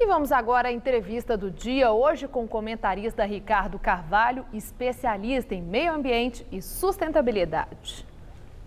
E vamos agora à entrevista do dia, hoje com o comentarista Ricardo Carvalho, especialista em meio ambiente e sustentabilidade.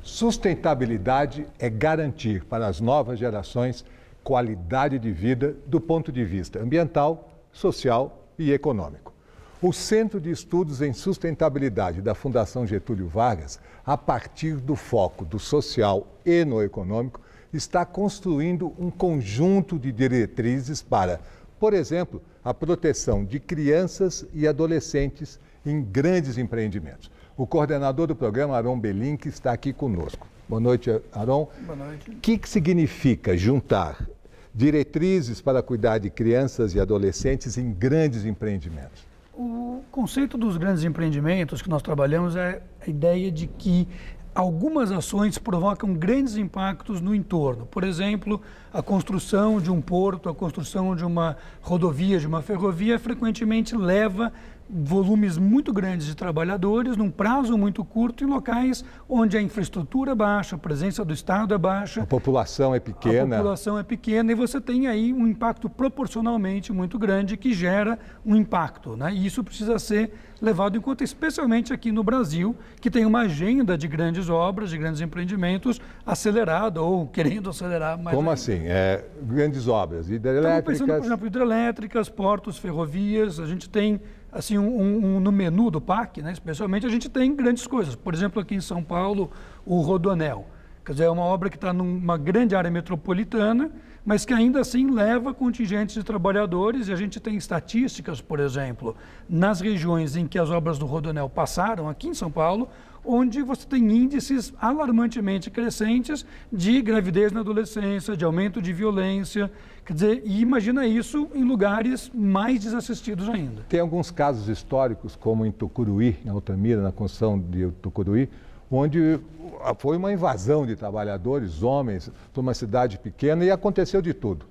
Sustentabilidade é garantir para as novas gerações qualidade de vida do ponto de vista ambiental, social e econômico. O Centro de Estudos em Sustentabilidade da Fundação Getúlio Vargas, a partir do foco do social e no econômico, está construindo um conjunto de diretrizes para, por exemplo, a proteção de crianças e adolescentes em grandes empreendimentos. O coordenador do programa, Aron Belink, está aqui conosco. Boa noite, Aron. Boa noite. O que significa juntar diretrizes para cuidar de crianças e adolescentes em grandes empreendimentos? O conceito dos grandes empreendimentos que nós trabalhamos é a ideia de que algumas ações provocam grandes impactos no entorno. Por exemplo, a construção de um porto, a construção de uma rodovia, de uma ferrovia, frequentemente leva volumes muito grandes de trabalhadores num prazo muito curto em locais onde a infraestrutura é baixa, a presença do Estado é baixa. A população é pequena. A população é pequena e você tem aí um impacto proporcionalmente muito grande que gera um impacto, né? E isso precisa ser levado em conta, especialmente aqui no Brasil, que tem uma agenda de grandes obras, de grandes empreendimentos acelerada ou querendo acelerar mais. Como ainda. assim? Grandes obras hidrelétricas? Estamos pensando, por exemplo, hidrelétricas, portos, ferrovias. A gente tem assim no menu do PAC, né, especialmente, a gente tem grandes coisas. Por exemplo, aqui em São Paulo, o Rodoanel. Quer dizer, é uma obra que está numa grande área metropolitana, mas que ainda assim leva contingentes de trabalhadores, e a gente tem estatísticas, por exemplo, nas regiões em que as obras do Rodoanel passaram, aqui em São Paulo, onde você tem índices alarmantemente crescentes de gravidez na adolescência, de aumento de violência, quer dizer, e imagina isso em lugares mais desassistidos ainda. Tem alguns casos históricos, como em Tucuruí, em Altamira, na construção de Tucuruí, onde foi uma invasão de trabalhadores, homens, para uma cidade pequena e aconteceu de tudo.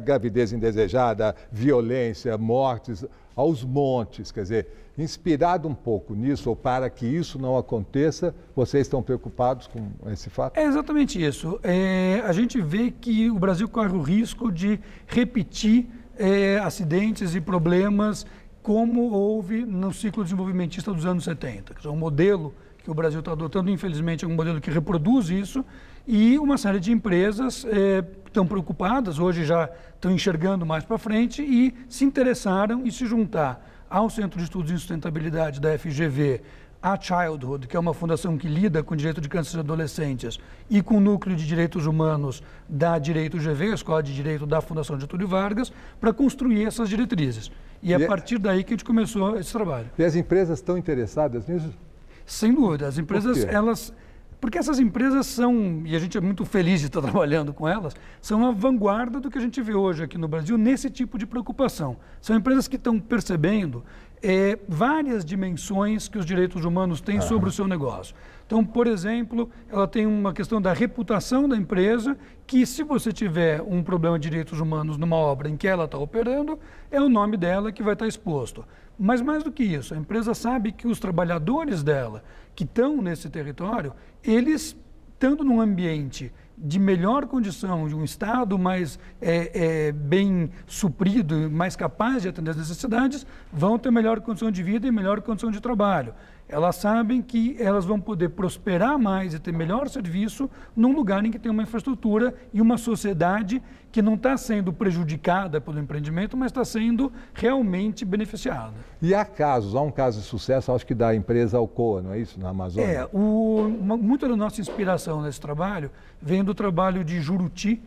Gravidez indesejada, violência, mortes aos montes, quer dizer, inspirado um pouco nisso, ou para que isso não aconteça, vocês estão preocupados com esse fato? É exatamente isso. A gente vê que o Brasil corre o risco de repetir acidentes e problemas como houve no ciclo desenvolvimentista dos anos 70. Que é um modelo que o Brasil está adotando, infelizmente, é um modelo que reproduz isso, e uma série de empresas estão preocupadas, hoje já estão enxergando mais para frente e se interessaram em se juntar ao Centro de Estudos em Sustentabilidade da FGV, a Childhood, que é uma fundação que lida com direito de crianças e adolescentes, e com o Núcleo de Direitos Humanos da Direito GV, a Escola de Direito da Fundação Getúlio Vargas, para construir essas diretrizes. E é a partir daí que a gente começou esse trabalho. E as empresas estão interessadas nisso? Sem dúvida, as empresas, porque essas empresas são, e a gente é muito feliz de estar trabalhando com elas, são a vanguarda do que a gente vê hoje aqui no Brasil nesse tipo de preocupação. São empresas que estão percebendo várias dimensões que os direitos humanos têm sobre o seu negócio. Então, por exemplo, ela tem uma questão da reputação da empresa, que se você tiver um problema de direitos humanos numa obra em que ela está operando, é o nome dela que vai estar exposto. Mas mais do que isso, a empresa sabe que os trabalhadores dela que estão nesse território, eles, estando num ambiente de melhor condição, de um Estado mais bem suprido, mais capaz de atender as necessidades, vão ter melhor condição de vida e melhor condição de trabalho. Elas sabem que elas vão poder prosperar mais e ter melhor serviço num lugar em que tem uma infraestrutura e uma sociedade que não está sendo prejudicada pelo empreendimento, mas está sendo realmente beneficiada. E há um caso de sucesso, acho que da empresa Alcoa, não é isso, na Amazônia? Muita da nossa inspiração nesse trabalho vem do trabalho de Juruti,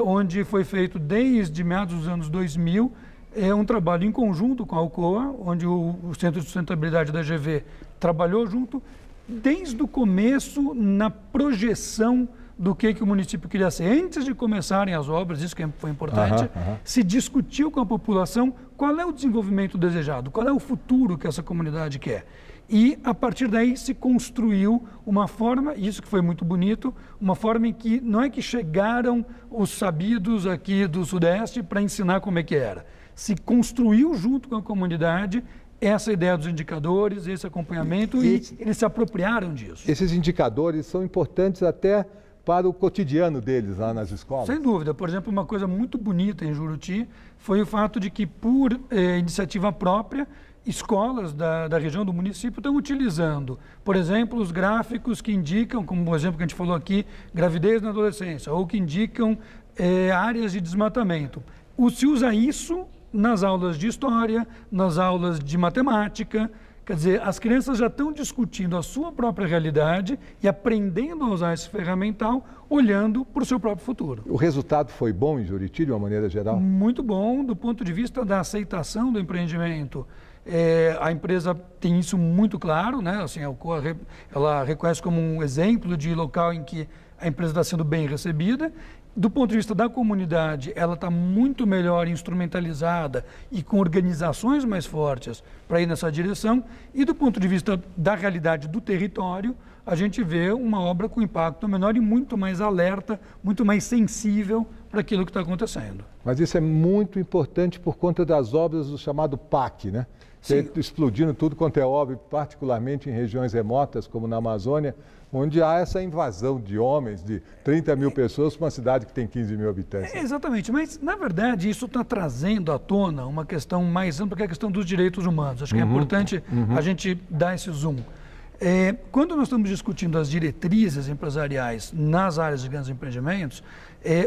onde foi feito desde meados dos anos 2000, um trabalho em conjunto com a Alcoa, onde o Centro de Sustentabilidade da GV trabalhou junto, desde o começo na projeção do que o município queria ser. Antes de começarem as obras, isso que foi importante, se discutiu com a população qual é o desenvolvimento desejado, qual é o futuro que essa comunidade quer. E, a partir daí, se construiu uma forma, isso que foi muito bonito, uma forma em que não é que chegaram os sabidos aqui do Sudeste para ensinar como é que era. Se construiu junto com a comunidade essa ideia dos indicadores, esse acompanhamento, e eles se apropriaram disso. Esses indicadores são importantes até para o cotidiano deles lá nas escolas? Sem dúvida. Por exemplo, uma coisa muito bonita em Juruti foi o fato de que, por iniciativa própria, escolas da região do município estão utilizando, por exemplo, os gráficos que indicam, como o exemplo que a gente falou aqui, gravidez na adolescência, ou que indicam áreas de desmatamento. Se usa isso nas aulas de história, nas aulas de matemática. Quer dizer, as crianças já estão discutindo a sua própria realidade e aprendendo a usar esse ferramental, olhando para o seu próprio futuro. O resultado foi bom em Juruti, de uma maneira geral? Muito bom, do ponto de vista da aceitação do empreendimento. A empresa tem isso muito claro, né? Assim, ela reconhece como um exemplo de local em que a empresa está sendo bem recebida. Do ponto de vista da comunidade, ela está muito melhor instrumentalizada e com organizações mais fortes para ir nessa direção. E do ponto de vista da realidade do território, a gente vê uma obra com impacto menor e muito mais alerta, muito mais sensível para aquilo que está acontecendo. Mas isso é muito importante por conta das obras do chamado PAC, né? Explodindo tudo quanto é obra, particularmente em regiões remotas, como na Amazônia, onde há essa invasão de homens, de 30 mil pessoas para uma cidade que tem 15 mil habitantes. Exatamente, mas na verdade isso está trazendo à tona uma questão mais ampla, que é a questão dos direitos humanos. Acho que é importante a gente dar esse zoom. Quando nós estamos discutindo as diretrizes empresariais nas áreas de grandes empreendimentos,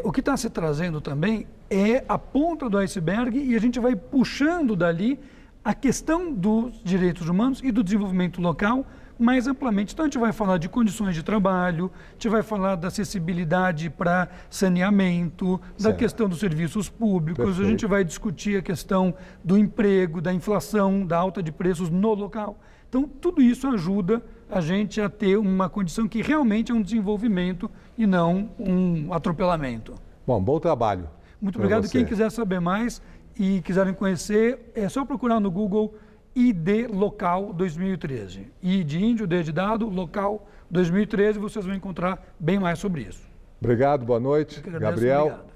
o que está se trazendo também é a ponta do iceberg e a gente vai puxando dali a questão dos direitos humanos e do desenvolvimento local mais amplamente. Então, a gente vai falar de condições de trabalho, a gente vai falar da acessibilidade para saneamento, da questão dos serviços públicos, Perfeito. A gente vai discutir a questão do emprego, da inflação, da alta de preços no local. Então, tudo isso ajuda a gente a ter uma condição que realmente é um desenvolvimento e não um atropelamento. Bom trabalho. Muito obrigado. Quem quiser saber mais e quiserem conhecer, é só procurar no Google ID Local 2013. I de índio, D de dado, Local 2013, vocês vão encontrar bem mais sobre isso. Obrigado, boa noite. Gabriel. Obrigado.